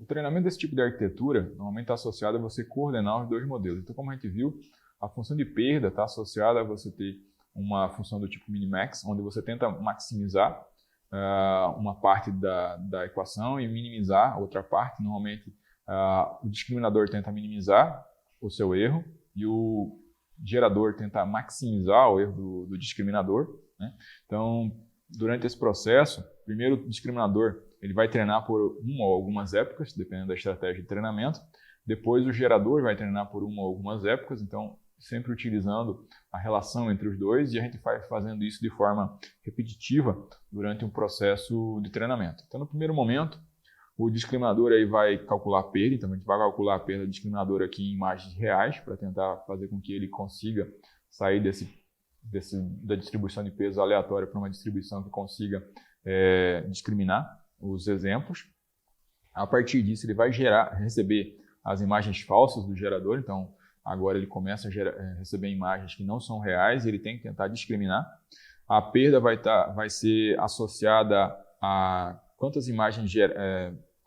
O treinamento desse tipo de arquitetura normalmente está associado a você coordenar os dois modelos. Então, como a gente viu, a função de perda está associada a você ter uma função do tipo minimax, onde você tenta maximizar uma parte da equação e minimizar a outra parte. Normalmente, o discriminador tenta minimizar o seu erro e o gerador tenta maximizar o erro do discriminador, né? Então, durante esse processo, primeiro o discriminador ele vai treinar por uma ou algumas épocas, dependendo da estratégia de treinamento. Depois o gerador vai treinar por uma ou algumas épocas, então sempre utilizando a relação entre os dois, e a gente vai fazendo isso de forma repetitiva durante um processo de treinamento. Então, no primeiro momento, o discriminador aí vai calcular a perda, então a gente vai calcular a perda do discriminador aqui em imagens reais, para tentar fazer com que ele consiga sair da distribuição de peso aleatória para uma distribuição que consiga discriminar os exemplos. A partir disso, ele vai receber as imagens falsas do gerador, então agora ele começa a receber imagens que não são reais, ele tem que tentar discriminar. A perda vai ser associada a quantas imagens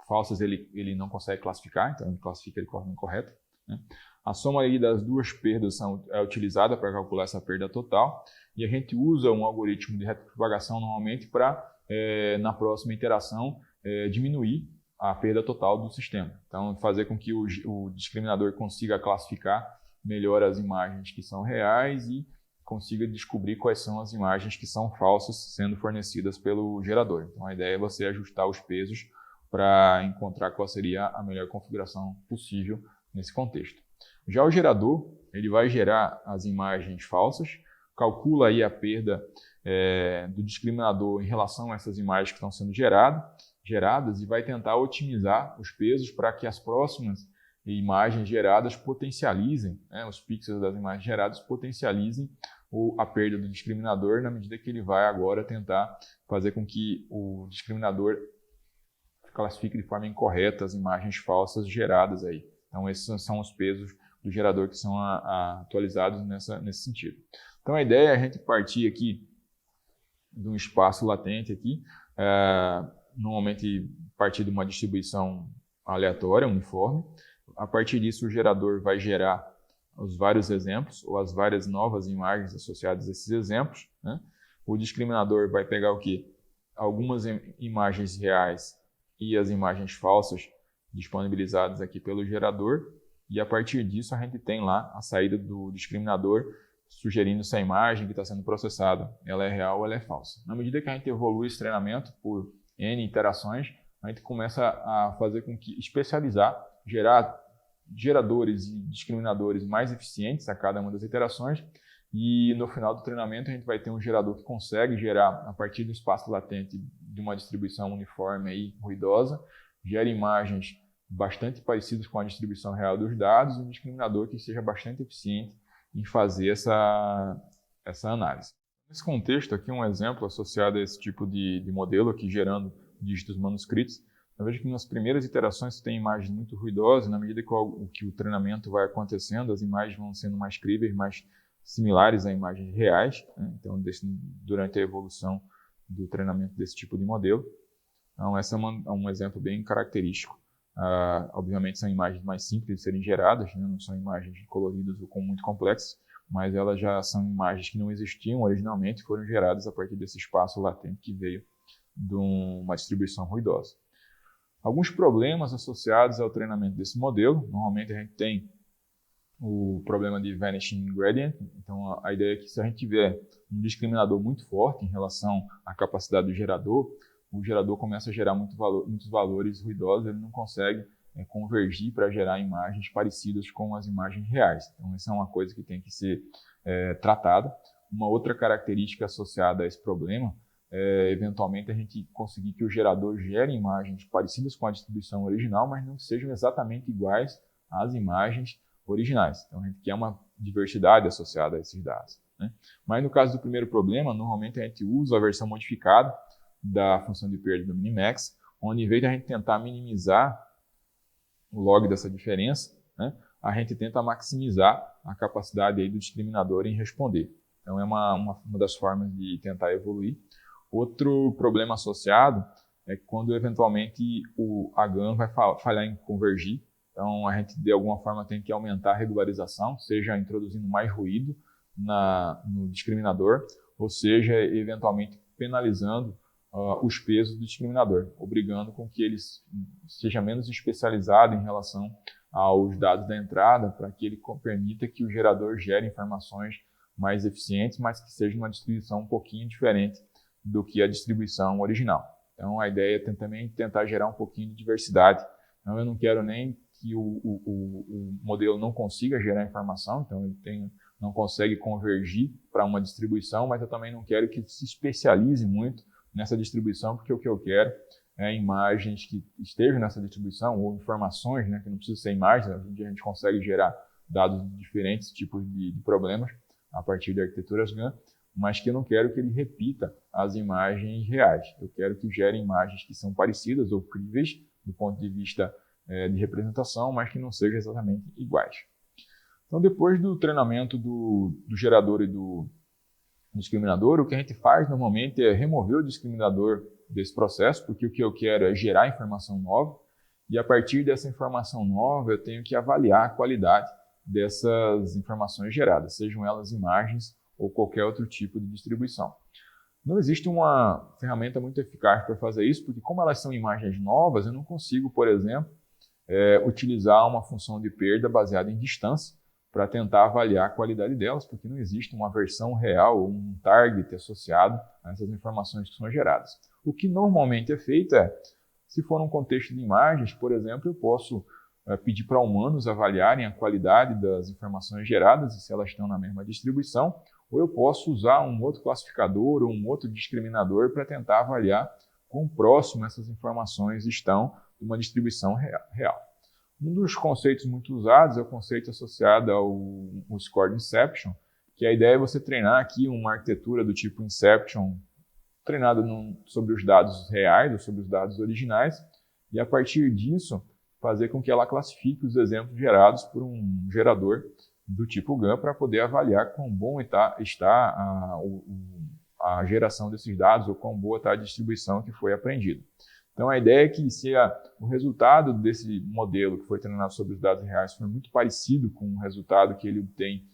falsas ele não consegue classificar, então ele classifica de forma incorreta, né? A soma aí das duas perdas é utilizada para calcular essa perda total, e a gente usa um algoritmo de retropropagação normalmente para, na próxima iteração, diminuir a perda total do sistema. Então, fazer com que o discriminador consiga classificar melhor as imagens que são reais e consiga descobrir quais são as imagens que são falsas sendo fornecidas pelo gerador. Então, a ideia é você ajustar os pesos para encontrar qual seria a melhor configuração possível nesse contexto. Já o gerador, ele vai gerar as imagens falsas, calcula aí a perda do discriminador em relação a essas imagens que estão sendo geradas e vai tentar otimizar os pesos para que as próximas imagens geradas potencializem, né, os pixels das imagens geradas potencializem a perda do discriminador, na medida que ele vai agora tentar fazer com que o discriminador classifique de forma incorreta as imagens falsas geradas aí. Então, esses são os pesos do gerador que são atualizados nesse sentido. Então, a ideia é a gente partir aqui de um espaço latente aqui, normalmente partir de uma distribuição aleatória, uniforme. A partir disso, o gerador vai gerar os vários exemplos ou as várias novas imagens associadas a esses exemplos, né? O discriminador vai pegar o quê? Algumas imagens reais e as imagens falsas disponibilizadas aqui pelo gerador, e a partir disso a gente tem lá a saída do discriminador sugerindo se a imagem que está sendo processada ela é real ou ela é falsa. Na medida que a gente evolui esse treinamento por N iterações, a gente começa a fazer com que especializar, gerar geradores e discriminadores mais eficientes a cada uma das iterações, e no final do treinamento a gente vai ter um gerador que consegue gerar, a partir do espaço latente de uma distribuição uniforme e ruidosa, gera imagens bastante parecidas com a distribuição real dos dados, e um discriminador que seja bastante eficiente em fazer essa análise. Nesse contexto aqui, um exemplo associado a esse tipo de modelo aqui, gerando dígitos manuscritos, eu vejo que nas primeiras iterações você tem imagens muito ruidosas, na medida que o treinamento vai acontecendo, as imagens vão sendo mais críveis, mais similares a imagens reais, né? Então, durante a evolução do treinamento desse tipo de modelo. Então, esse é um exemplo bem característico. Obviamente, são imagens mais simples de serem geradas, né? Não são imagens coloridas ou muito complexas, mas elas já são imagens que não existiam originalmente e foram geradas a partir desse espaço latente que veio de uma distribuição ruidosa. Alguns problemas associados ao treinamento desse modelo, normalmente a gente tem o problema de vanishing gradient. Então, a ideia é que se a gente tiver um discriminador muito forte em relação à capacidade do gerador, o gerador começa a gerar muitos valores ruidosos, ele não consegue convergir para gerar imagens parecidas com as imagens reais. Então, essa é uma coisa que tem que ser tratada. Uma outra característica associada a esse problema é, eventualmente, a gente conseguir que o gerador gere imagens parecidas com a distribuição original, mas não sejam exatamente iguais às imagens originais. Então, a gente quer uma diversidade associada a esses dados, né? Mas no caso do primeiro problema, normalmente a gente usa a versão modificada da função de perda do minimax, onde em vez de a gente tentar minimizar o log dessa diferença, né, a gente tenta maximizar a capacidade aí do discriminador em responder. Então, é uma das formas de tentar evoluir. Outro problema associado é quando eventualmente a GAN vai falhar em convergir. Então, a gente, de alguma forma, tem que aumentar a regularização, seja introduzindo mais ruído no discriminador, ou seja, eventualmente penalizando os pesos do discriminador, obrigando com que ele seja menos especializado em relação aos dados da entrada, para que ele permita que o gerador gere informações mais eficientes, mas que seja uma distribuição um pouquinho diferente do que a distribuição original. Então, a ideia é também tentar gerar um pouquinho de diversidade. Então, eu não quero nem que o modelo não consiga gerar informação, então ele não consegue convergir para uma distribuição, mas eu também não quero que se especialize muito nessa distribuição, porque o que eu quero é imagens que estejam nessa distribuição, ou informações, né, que não precisa ser imagens, onde a gente consegue gerar dados de diferentes tipos de problemas a partir de arquiteturas GAN, mas que eu não quero que ele repita as imagens reais. Eu quero que gere imagens que são parecidas ou críveis do ponto de vista de representação, mas que não sejam exatamente iguais. Então, depois do treinamento do gerador e do discriminador, o que a gente faz normalmente é remover o discriminador desse processo, porque o que eu quero é gerar informação nova, e a partir dessa informação nova eu tenho que avaliar a qualidade dessas informações geradas, sejam elas imagens ou qualquer outro tipo de distribuição. Não existe uma ferramenta muito eficaz para fazer isso, porque como elas são imagens novas, eu não consigo, por exemplo, utilizar uma função de perda baseada em distância para tentar avaliar a qualidade delas, porque não existe uma versão real ou um target associado a essas informações que são geradas. O que normalmente é feito se for um contexto de imagens, por exemplo, eu posso pedir para humanos avaliarem a qualidade das informações geradas e se elas estão na mesma distribuição, ou eu posso usar um outro classificador ou um outro discriminador para tentar avaliar quão próximo essas informações estão de uma distribuição real. Um dos conceitos muito usados é o conceito associado ao Score Inception, que a ideia é você treinar aqui uma arquitetura do tipo Inception, treinada sobre os dados reais ou sobre os dados originais, e a partir disso fazer com que ela classifique os exemplos gerados por um gerador do tipo GAN para poder avaliar quão bom está a geração desses dados ou quão boa está a distribuição que foi aprendida. Então, a ideia é que se o resultado desse modelo que foi treinado sobre os dados reais for muito parecido com o resultado que ele obtém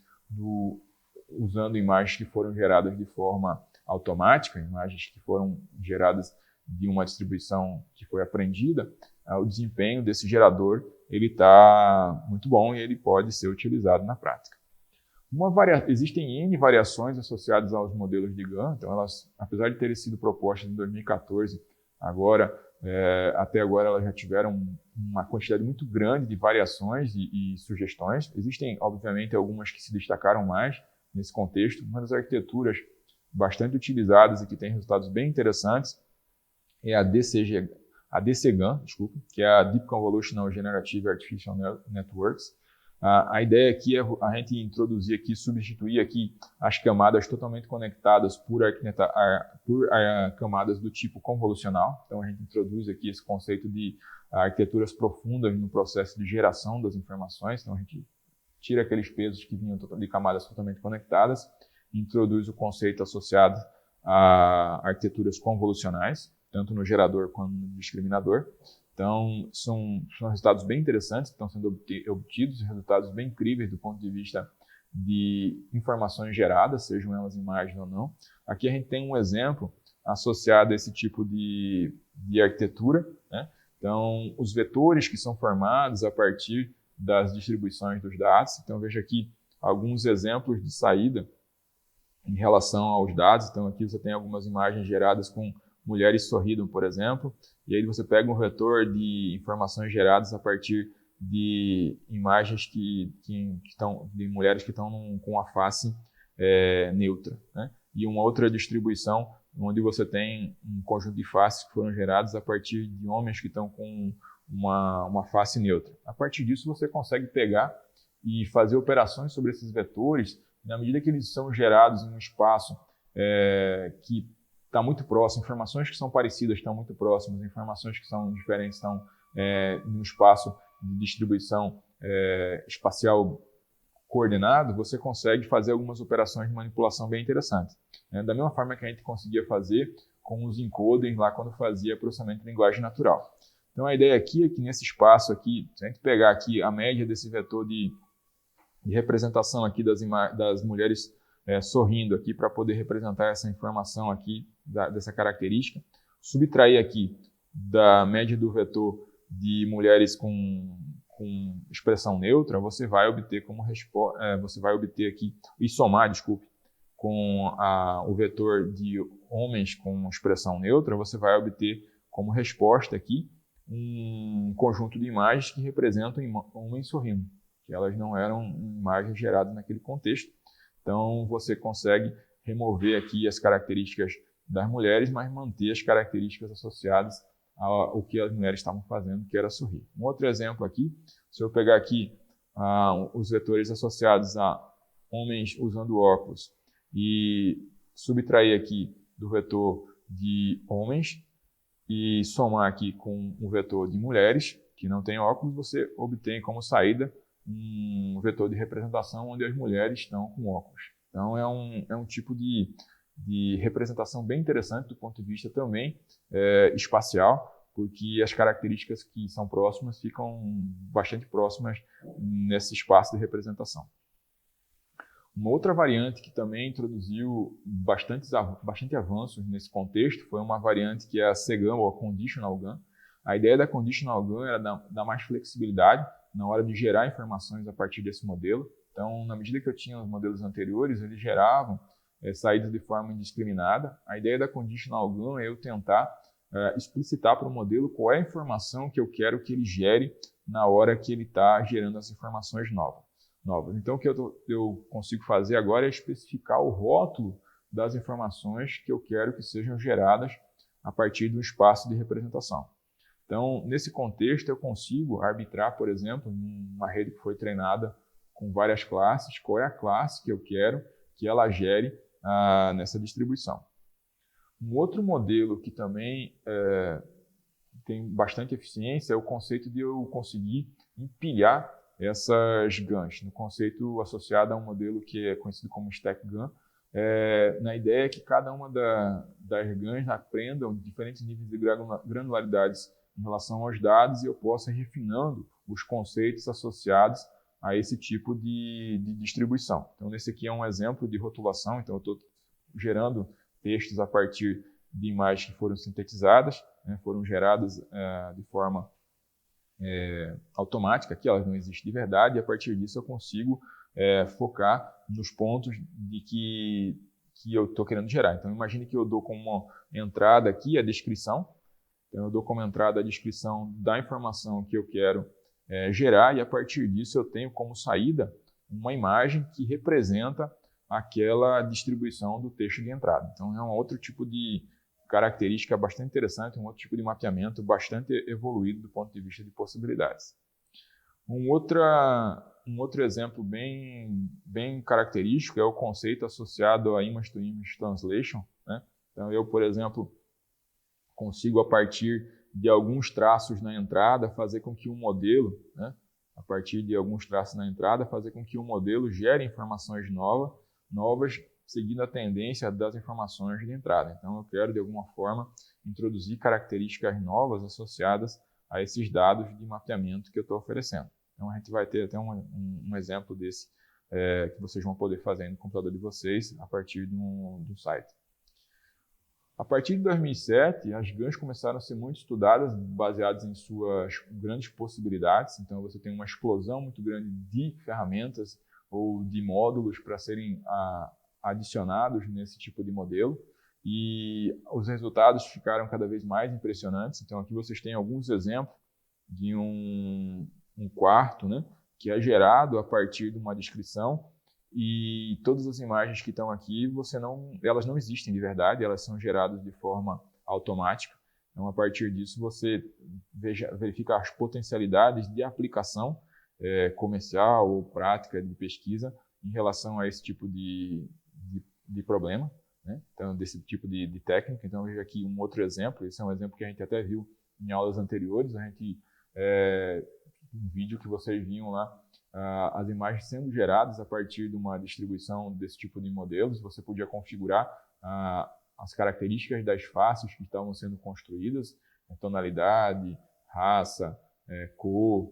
usando imagens que foram geradas de forma automática, imagens que foram geradas de uma distribuição que foi aprendida, o desempenho desse gerador está muito bom e ele pode ser utilizado na prática. Existem N variações associadas aos modelos de GAN, então elas, apesar de terem sido propostas em 2014, até agora elas já tiveram uma quantidade muito grande de variações e sugestões. Existem, obviamente, algumas que se destacaram mais nesse contexto. Uma das arquiteturas bastante utilizadas e que tem resultados bem interessantes é a DCGAN, que é a Deep Convolutional Generative Artificial Networks. A ideia aqui é a gente introduzir aqui, substituir aqui as camadas totalmente conectadas por camadas do tipo convolucional. Então, a gente introduz aqui esse conceito de arquiteturas profundas no processo de geração das informações. Então, a gente tira aqueles pesos que vinham de camadas totalmente conectadas, introduz o conceito associado a arquiteturas convolucionais, tanto no gerador quanto no discriminador. Então, são resultados bem interessantes que estão sendo obtidos, resultados bem incríveis do ponto de vista de informações geradas, sejam elas imagens ou não. Aqui a gente tem um exemplo associado a esse tipo de arquitetura, né? Então, os vetores que são formados a partir das distribuições dos dados. Então, veja aqui alguns exemplos de saída em relação aos dados. Então, aqui você tem algumas imagens geradas com mulheres sorrindo, por exemplo, e aí você pega um vetor de informações geradas a partir de imagens que estão de mulheres que estão com a face neutra, né? E uma outra distribuição onde você tem um conjunto de faces que foram geradas a partir de homens que estão com uma face neutra. A partir disso você consegue pegar e fazer operações sobre esses vetores na medida que eles são gerados em um espaço que está muito próximo, informações que são parecidas estão muito próximas, informações que são diferentes estão em um espaço de distribuição espacial coordenado, você consegue fazer algumas operações de manipulação bem interessantes. Da mesma forma que a gente conseguia fazer com os encodings lá quando fazia processamento de linguagem natural. Então a ideia aqui é que nesse espaço aqui, se a gente pegar aqui a média desse vetor de representação aqui das mulheres sorrindo aqui para poder representar essa informação aqui dessa característica, subtrair aqui da média do vetor de mulheres com expressão neutra, você vai obter como você vai obter aqui e somar, desculpe, com o vetor de homens com expressão neutra, você vai obter como resposta aqui um conjunto de imagens que representam homens sorrindo, que elas não eram imagens geradas naquele contexto. Então você consegue remover aqui as características das mulheres, mas manter as características associadas ao que as mulheres estavam fazendo, que era sorrir. Um outro exemplo aqui, se eu pegar aqui os vetores associados a homens usando óculos e subtrair aqui do vetor de homens e somar aqui com o vetor de mulheres que não têm óculos, você obtém como saída um vetor de representação onde as mulheres estão com óculos. Então é um tipo de representação bem interessante do ponto de vista também espacial, porque as características que são próximas ficam bastante próximas nesse espaço de representação. Uma outra variante que também introduziu bastante avanços nesse contexto foi uma variante que é a CGAN, ou a Conditional GAN. A ideia da Conditional GAN era dar mais flexibilidade na hora de gerar informações a partir desse modelo. Então, na medida que eu tinha os modelos anteriores, eles geravam saídas de forma indiscriminada. A ideia da Conditional GAN é eu tentar explicitar para o modelo qual é a informação que eu quero que ele gere na hora que ele está gerando as informações novas. Então, o que eu consigo fazer agora é especificar o rótulo das informações que eu quero que sejam geradas a partir do espaço de representação. Então, nesse contexto, eu consigo arbitrar, por exemplo, uma rede que foi treinada com várias classes, qual é a classe que eu quero que ela gere nessa distribuição. Um outro modelo que também tem bastante eficiência é o conceito de eu conseguir empilhar essas GANs, no conceito associado a um modelo que é conhecido como Stack GAN, na ideia que cada uma das GANs aprendam diferentes níveis de granularidades em relação aos dados e eu possa ir refinando os conceitos associados a esse tipo de distribuição. Então, esse aqui é um exemplo de rotulação, então eu estou gerando textos a partir de imagens que foram sintetizadas, foram geradas de forma automática, aqui elas não existem de verdade, e a partir disso eu consigo focar nos pontos de que eu estou querendo gerar. Então, imagine que eu dou como entrada aqui a descrição, então eu dou como entrada a descrição da informação que eu quero gerar, e a partir disso eu tenho como saída uma imagem que representa aquela distribuição do texto de entrada. Então, é um outro tipo de característica bastante interessante, um outro tipo de mapeamento bastante evoluído do ponto de vista de possibilidades. Um outro exemplo bem característico é o conceito associado a Image-to-Image Translation. Então, eu, por exemplo, consigo, a partir de alguns traços na entrada, fazer com que um modelo, a partir de alguns traços na entrada, fazer com que um modelo gere informações novas, seguindo a tendência das informações de entrada. Então, eu quero, de alguma forma, introduzir características novas associadas a esses dados de mapeamento que eu estou oferecendo. Então, a gente vai ter até um exemplo desse que vocês vão poder fazer no computador de vocês a partir do site. A partir de 2007, as GANs começaram a ser muito estudadas, baseadas em suas grandes possibilidades. Então, você tem uma explosão muito grande de ferramentas ou de módulos para serem adicionados nesse tipo de modelo. E os resultados ficaram cada vez mais impressionantes. Então, aqui vocês têm alguns exemplos de um quarto, que é gerado a partir de uma descrição. E todas as imagens que estão aqui, elas não existem de verdade, elas são geradas de forma automática. Então, a partir disso, você verifica as potencialidades de aplicação comercial ou prática de pesquisa em relação a esse tipo de problema, então, desse tipo de técnica. Então, eu vejo aqui um outro exemplo, esse é um exemplo que a gente até viu em aulas anteriores, um vídeo que vocês viam lá, as imagens sendo geradas a partir de uma distribuição desse tipo de modelos. Você podia configurar as características das faces que estavam sendo construídas, tonalidade, raça, cor,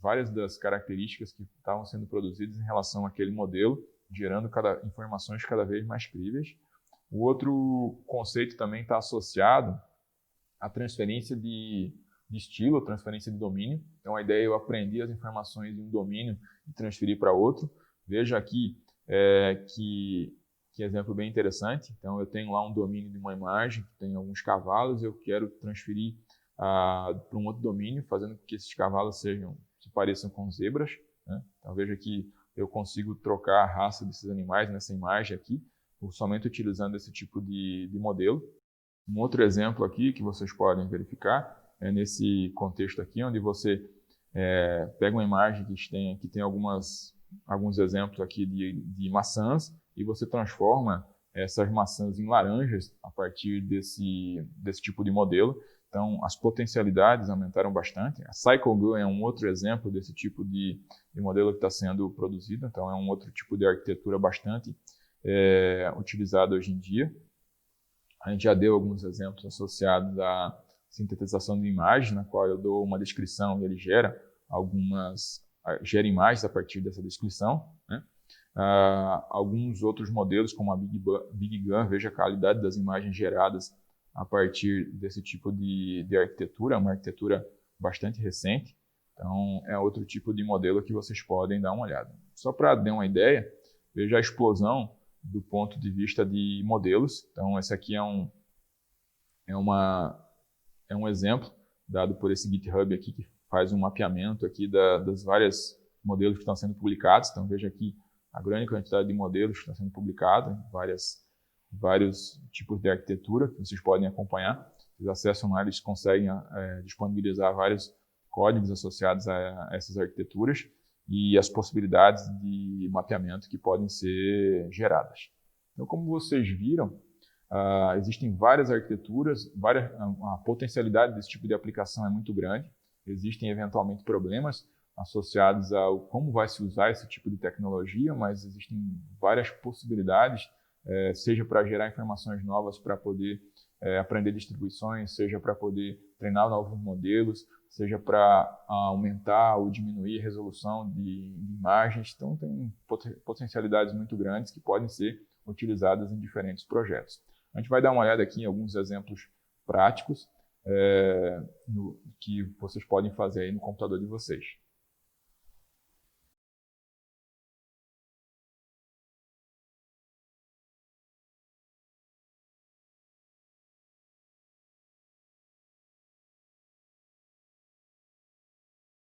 várias das características que estavam sendo produzidas em relação àquele modelo, gerando informações cada vez mais críveis. O outro conceito também está associado à transferência de estilo, transferência de domínio. Então, a ideia é eu aprender as informações de um domínio e transferir para outro. Veja aqui que exemplo bem interessante. Então, eu tenho lá um domínio de uma imagem que tem alguns cavalos, eu quero transferir para um outro domínio, fazendo com que esses cavalos se pareçam com zebras, né? Então, veja que eu consigo trocar a raça desses animais nessa imagem aqui, somente utilizando esse tipo de modelo. Um outro exemplo aqui que vocês podem verificar é nesse contexto aqui, onde você pega uma imagem que tem alguns exemplos aqui de maçãs, e você transforma essas maçãs em laranjas a partir desse tipo de modelo. Então, as potencialidades aumentaram bastante. A CycleGo é um outro exemplo desse tipo de modelo que está sendo produzido. Então, é um outro tipo de arquitetura bastante utilizado hoje em dia. A gente já deu alguns exemplos associados à sintetização de imagens, na qual eu dou uma descrição e ele gera imagens a partir dessa descrição, né? Alguns outros modelos, como a Big Gun, veja a qualidade das imagens geradas a partir desse tipo de arquitetura, uma arquitetura bastante recente. Então, é outro tipo de modelo que vocês podem dar uma olhada. Só para dar uma ideia, veja a explosão do ponto de vista de modelos. Então, esse aqui é um exemplo dado por esse GitHub aqui, que faz um mapeamento aqui das várias modelos que estão sendo publicados. Então, veja aqui a grande quantidade de modelos que estão sendo publicados, vários tipos de arquitetura que vocês podem acompanhar. Vocês acessam lá, eles conseguem disponibilizar vários códigos associados a essas arquiteturas e as possibilidades de mapeamento que podem ser geradas. Então, como vocês viram, existem várias arquiteturas, a potencialidade desse tipo de aplicação é muito grande. Existem, eventualmente, problemas associados a como vai se usar esse tipo de tecnologia, mas existem várias possibilidades, seja para gerar informações novas para poder aprender distribuições, seja para poder treinar novos modelos, seja para aumentar ou diminuir a resolução de imagens. Então, tem potencialidades muito grandes que podem ser utilizadas em diferentes projetos. A gente vai dar uma olhada aqui em alguns exemplos práticos que vocês podem fazer aí no computador de vocês.